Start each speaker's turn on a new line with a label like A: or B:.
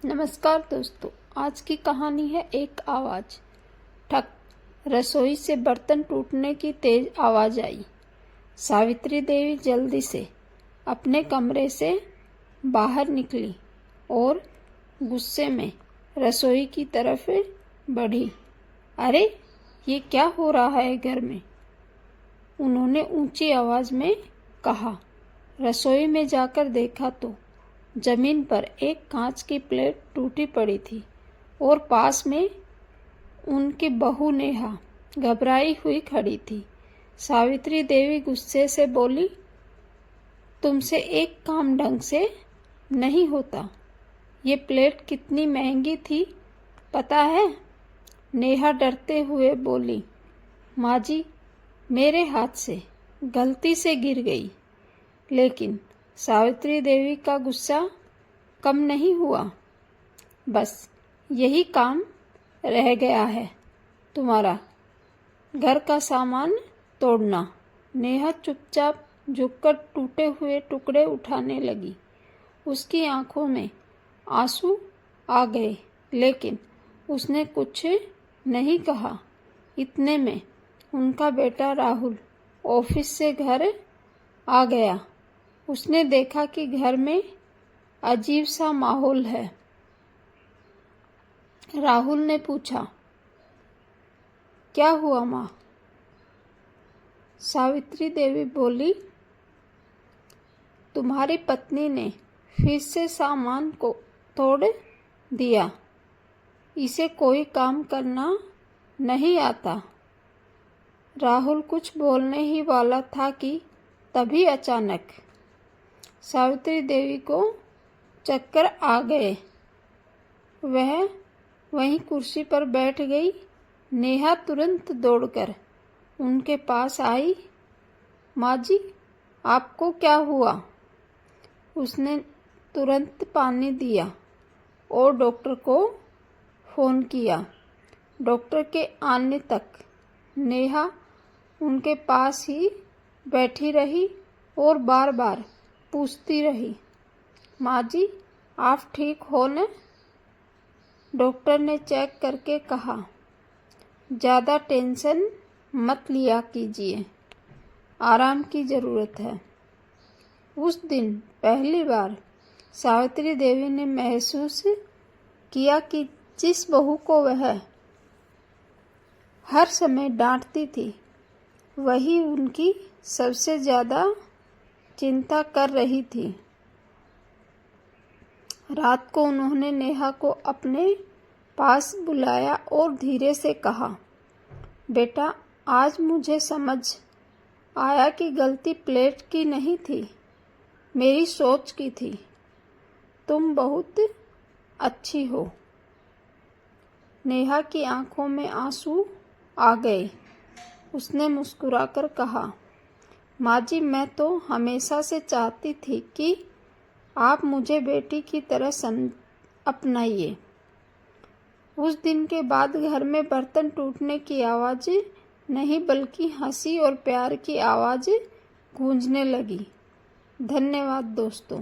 A: नमस्कार दोस्तों, आज की कहानी है एक आवाज़। ठक। रसोई से बर्तन टूटने की तेज आवाज़ आई। सावित्री देवी जल्दी से अपने कमरे से बाहर निकली और गुस्से में रसोई की तरफ बढ़ी। अरे, ये क्या हो रहा है घर में? उन्होंने ऊंची आवाज़ में कहा। रसोई में जाकर देखा तो जमीन पर एक कांच की प्लेट टूटी पड़ी थी और पास में उनकी बहू नेहा घबराई हुई खड़ी थी। सावित्री देवी गुस्से से बोली, तुमसे एक काम ढंग से नहीं होता। ये प्लेट कितनी महंगी थी पता है? नेहा डरते हुए बोली, माँ जी, मेरे हाथ से गलती से गिर गई। लेकिन सावित्री देवी का गुस्सा कम नहीं हुआ। बस यही काम रह गया है तुम्हारा, घर का सामान तोड़ना। नेहा चुपचाप झुककर टूटे हुए टुकड़े उठाने लगी। उसकी आंखों में आंसू आ गए, लेकिन उसने कुछ नहीं कहा। इतने में उनका बेटा राहुल ऑफिस से घर आ गया। उसने देखा कि घर में अजीब सा माहौल है। राहुल ने पूछा, क्या हुआ माँ? सावित्री देवी बोली, तुम्हारी पत्नी ने फिर से सामान को तोड़ दिया। इसे कोई काम करना नहीं आता। राहुल कुछ बोलने ही वाला था कि तभी अचानक सावित्री देवी को चक्कर आ गए। वह वहीं कुर्सी पर बैठ गई। नेहा तुरंत दौड़कर उनके पास आई। माँ जी, आपको क्या हुआ? उसने तुरंत पानी दिया और डॉक्टर को फ़ोन किया। डॉक्टर के आने तक नेहा उनके पास ही बैठी रही और बार बार पूछती रही, माँ जी, आप ठीक हो न? डॉक्टर ने चेक करके कहा, ज़्यादा टेंशन मत लिया कीजिए, आराम की ज़रूरत है। उस दिन पहली बार सावित्री देवी ने महसूस किया कि जिस बहू को वह हर समय डांटती थी, वही उनकी सबसे ज़्यादा चिंता कर रही थी। रात को उन्होंने नेहा को अपने पास बुलाया और धीरे से कहा, बेटा, आज मुझे समझ आया कि गलती प्लेट की नहीं थी, मेरी सोच की थी। तुम बहुत अच्छी हो। नेहा की आंखों में आंसू आ गए। उसने मुस्कुराकर कहा, माँ जी, मैं तो हमेशा से चाहती थी कि आप मुझे बेटी की तरह अपनाइए। उस दिन के बाद घर में बर्तन टूटने की आवाज़ नहीं बल्कि हंसी और प्यार की आवाज़ गूंजने लगी। धन्यवाद दोस्तों।